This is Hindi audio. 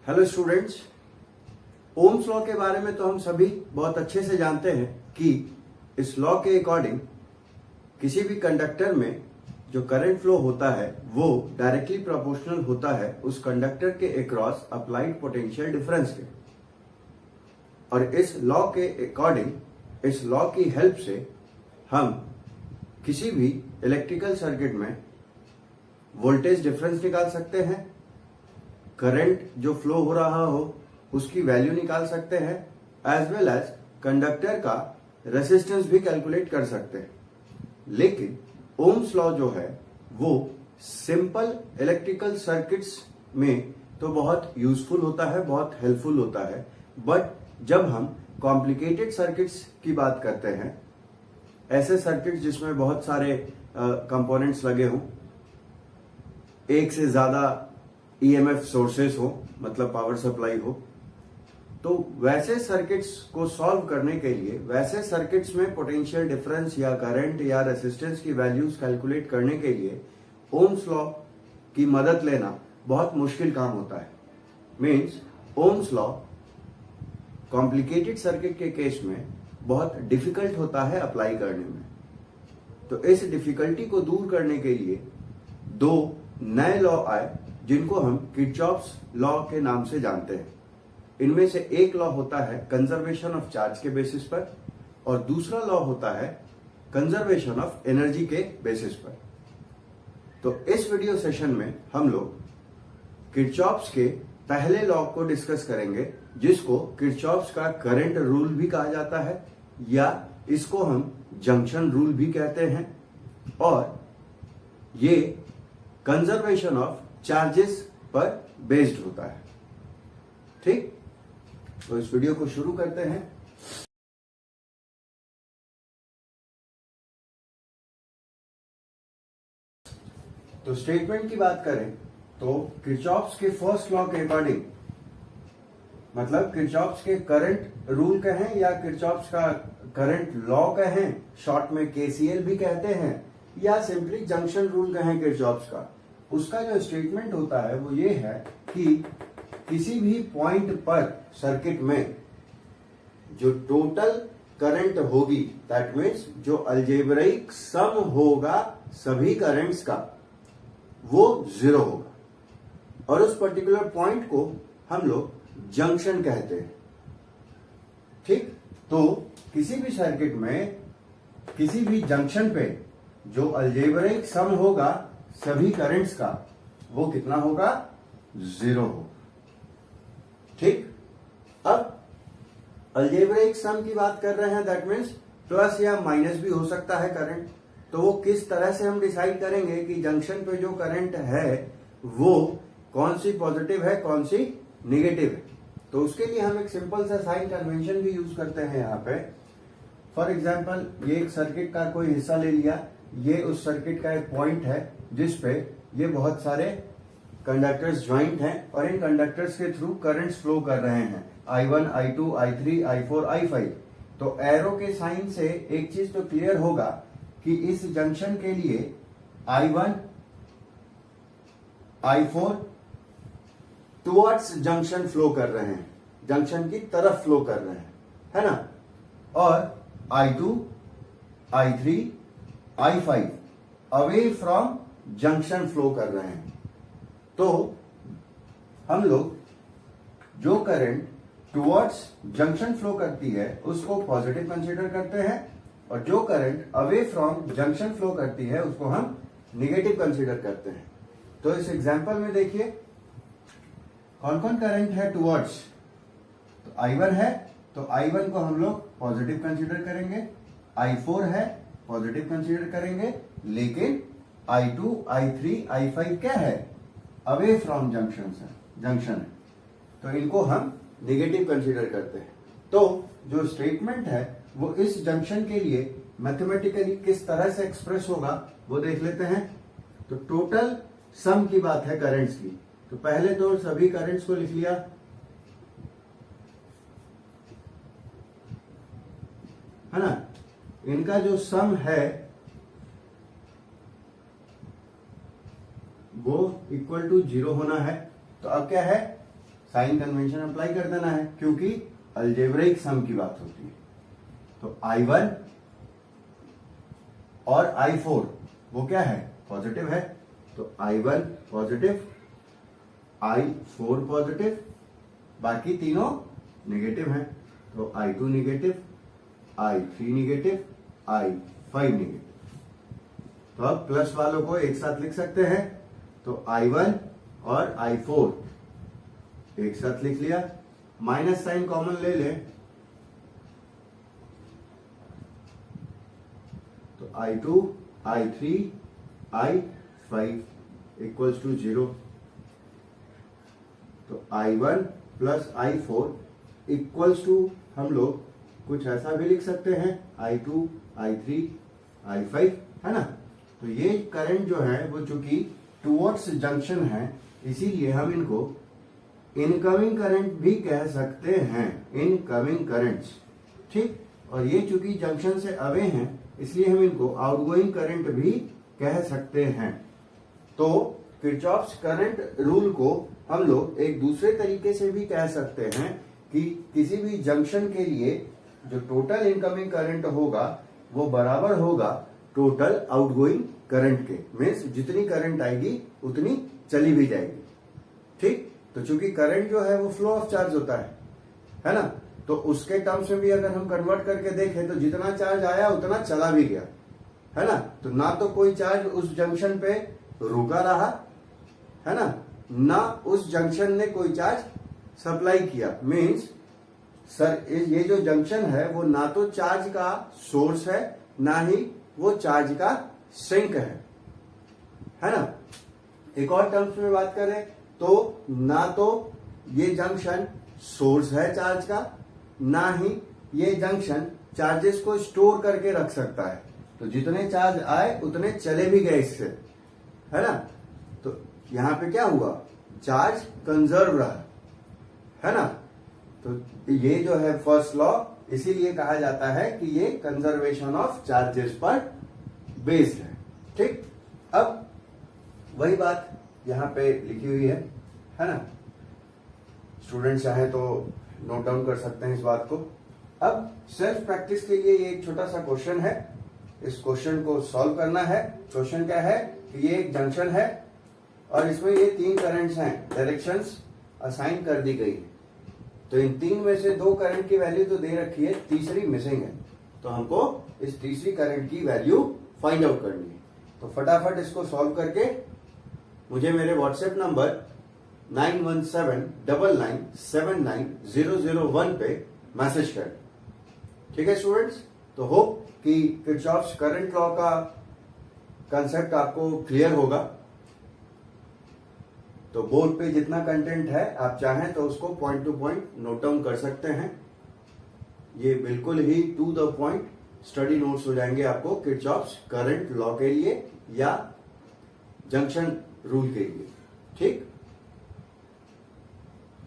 हेलो स्टूडेंट्स, ओम्स लॉ के बारे में तो हम सभी बहुत अच्छे से जानते हैं कि इस लॉ के अकॉर्डिंग किसी भी कंडक्टर में जो करंट फ्लो होता है वो डायरेक्टली प्रोपोर्शनल होता है उस कंडक्टर के अक्रॉस अप्लाइड पोटेंशियल डिफरेंस के। और इस लॉ के अकॉर्डिंग, इस लॉ की हेल्प से हम किसी भी इलेक्ट्रिकल सर्किट में वोल्टेज डिफरेंस निकाल सकते हैं, करंट जो फ्लो हो रहा हो उसकी वैल्यू निकाल सकते हैं, एज वेल एज कंडक्टर का रेसिस्टेंस भी कैलकुलेट कर सकते हैं। लेकिन ओम्स लॉ जो है वो सिंपल इलेक्ट्रिकल सर्किट्स में तो बहुत यूजफुल होता है, बहुत हेल्पफुल होता है, बट जब हम कॉम्प्लिकेटेड सर्किट्स की बात करते हैं, ऐसे सर्किट्स जिसमें बहुत सारे कंपोनेंट्स लगे हों, एक से ज्यादा ईएमएफ सोर्सेस हो, मतलब पावर सप्लाई हो, तो वैसे सर्किट्स को सॉल्व करने के लिए, वैसे सर्किट्स में पोटेंशियल डिफरेंस या करंट या रेसिस्टेंस की वैल्यूज कैलकुलेट करने के लिए ओम्स लॉ की मदद लेना बहुत मुश्किल काम होता है। Means Ohm's law complicated circuit के केस में बहुत डिफिकल्ट होता है अप्लाई करने में। तो इस डिफिकल्टी को दूर करने के लिए दो नए लॉ आए जिनको हम किरचॉफ्स लॉ के नाम से जानते हैं। इनमें से एक लॉ होता है कंजर्वेशन ऑफ चार्ज के बेसिस पर और दूसरा लॉ होता है कंजर्वेशन ऑफ एनर्जी के बेसिस पर। तो इस वीडियो सेशन में हम लोग किरचॉफ्स के पहले लॉ को डिस्कस करेंगे, जिसको किरचॉफ्स का करंट रूल भी कहा जाता है या इसको हम जंक्शन रूल भी कहते हैं, और ये कंजर्वेशन ऑफ चार्जेस पर बेस्ड होता है। ठीक, तो इस वीडियो को शुरू करते हैं। तो स्टेटमेंट की बात करें तो किरचॉफ्स के फर्स्ट लॉ के अकॉर्डिंग, मतलब किरचॉफ्स के करंट रूल कहें या किरचॉफ्स का करंट लॉ कहें, शॉर्ट में केसीएल भी कहते हैं, या सिंपली जंक्शन रूल कहें किरचॉफ्स का, उसका जो स्टेटमेंट होता है वो ये है कि किसी भी पॉइंट पर सर्किट में जो टोटल करंट होगी, दैट मीन्स जो अलजेब्रिक सम होगा सभी करंट्स का, वो 0 होगा। और उस पर्टिकुलर पॉइंट को हम लोग जंक्शन कहते हैं। ठीक, तो किसी भी सर्किट में किसी भी जंक्शन पे जो अलजेब्रिक सम होगा सभी करंट्स का, वो कितना होगा? 0 होगा। ठीक, अब अलजेब्रिक सम की बात कर रहे हैं, दैट मीन्स प्लस या माइनस भी हो सकता है करंट। तो वो किस तरह से हम डिसाइड करेंगे कि जंक्शन पे जो करंट है वो कौन सी पॉजिटिव है, कौन सी निगेटिव है? तो उसके लिए हम एक सिंपल सा साइन कन्वेंशन भी यूज करते हैं यहाँ पे। फॉर एग्जाम्पल, ये एक सर्किट का कोई हिस्सा ले लिया, ये उस सर्किट का एक पॉइंट है जिसपे ये बहुत सारे कंडक्टर्स ज्वाइंट हैं और इन कंडक्टर्स के थ्रू करंट्स फ्लो कर रहे हैं, I1, I2, I3, I4, I5। तो एरो के साइन से एक चीज तो क्लियर होगा कि इस जंक्शन के लिए I1, I4 towards junction flow कर रहे हैं, जंक्शन की तरफ फ्लो कर रहे हैं, है ना? और I2, I3, I5 away from junction flow कर रहे हैं। तो हम लोग जो करंट टुवर्ड्स जंक्शन फ्लो करती है उसको पॉजिटिव कंसीडर करते हैं, और जो current away from junction flow करती है उसको हम निगेटिव कंसीडर करते हैं। तो इस एग्जांपल में देखिए कौन कौन करंट है टुवर्ड्स। तो I1 है, तो I1 को हम लोग पॉजिटिव कंसीडर करेंगे, I4 है पॉजिटिव कंसीडर करेंगे, लेकिन I2, I3, I5 क्या है? अवे फ्रॉम जंक्शन है, तो इनको हम निगेटिव कंसीडर करते हैं। तो जो स्टेटमेंट है वो इस जंक्शन के लिए मैथमेटिकली किस तरह से एक्सप्रेस होगा वो देख लेते हैं। तो टोटल सम की बात है करंट्स की, तो पहले तो सभी करंट्स को लिख लिया, है ना? इनका जो सम है वो इक्वल टू 0 होना है। तो अब क्या है, साइन कन्वेंशन अप्लाई कर देना है, क्योंकि अलजेब्रिक सम की बात होती है। तो I1 और I4 वो क्या है, पॉजिटिव है, तो I1 पॉजिटिव, I4 पॉजिटिव, बाकी तीनों नेगेटिव हैं। तो I2 negative, I3 negative, I5 negative. तो अब प्लस वालों को एक साथ लिख सकते हैं, तो I1 और I4 एक साथ लिख लिया, माइनस साइन कॉमन ले लें, तो I2, I3, I5 equals to 0। तो I1 plus I4 equals to हम लोग कुछ ऐसा भी लिख सकते हैं, I2, I3, I5, है ना। तो ये करंट जो है वो चूंकि टुवर्ड्स जंक्शन है, इसीलिए हम इनको इनकमिंग करंट भी कह सकते हैं, इनकमिंग करंट्स, ठीक। और ये चूंकि जंक्शन से अवे हैं, इसलिए हम इनको आउटगोइंग करंट भी कह सकते हैं। तो किरचॉफ्स करंट रूल को हम लोग एक दूसरे तरीके से भी कह सकते हैं कि किसी भी जंक्शन के लिए जो टोटल इनकमिंग करंट होगा वो बराबर होगा टोटल आउटगोइंग करंट के। मीन्स जितनी करंट आएगी उतनी चली भी जाएगी, ठीक। तो चूंकि करंट जो है वो फ्लो ऑफ चार्ज होता है ना। तो उसके टर्म्स में भी अगर हम कन्वर्ट करके देखें तो जितना चार्ज आया उतना चला भी गया, है ना। तो ना तो कोई चार्ज उस जंक्शन पे रुका रहा, है ना उस जंक्शन ने कोई चार्ज सप्लाई किया। मीन्स सर ये जो जंक्शन है वो ना तो चार्ज का सोर्स है, ना ही वो चार्ज का सिंक है ना। एक और टर्म्स में बात करें तो ना तो ये जंक्शन सोर्स है चार्ज का, ना ही ये जंक्शन चार्जेस को स्टोर करके रख सकता है। तो जितने चार्ज आए उतने चले भी गए इससे, है ना। तो यहां पे क्या हुआ, चार्ज कंजर्व रहा, है ना। तो ये जो है फर्स्ट लॉ, इसीलिए कहा जाता है कि ये कंजर्वेशन ऑफ चार्जेस पर बेस्ड है, ठीक। अब वही बात यहां पे लिखी हुई है ना। स्टूडेंट चाहे तो नोट डाउन कर सकते हैं इस बात को। अब सेल्फ प्रैक्टिस के लिए ये एक छोटा सा क्वेश्चन है, इस क्वेश्चन को सॉल्व करना है। क्वेश्चन क्या है कि ये एक जंक्शन है और इसमें ये 3 करंट्स हैं, डायरेक्शंस असाइन कर दी गई है। तो इन 3 में से 2 करंट की वैल्यू तो दे रखी है, तीसरी मिसिंग है। तो हमको इस तीसरी करंट की वैल्यू फाइंड आउट करनी है। तो फटाफट इसको सॉल्व करके मुझे मेरे व्हाट्सएप नंबर 9179979001 पे मैसेज कर, ठीक है स्टूडेंट्स। तो होप कि किरचॉफ्स करंट लॉ का कंसेप्ट आपको क्लियर होगा। तो बोर्ड पे जितना कंटेंट है आप चाहें तो उसको point to point note down कर सकते हैं। ये बिल्कुल ही to the point study notes हो जाएंगे आपको किरचॉफ्स करंट लॉ के लिए या जंक्शन रूल के लिए, ठीक।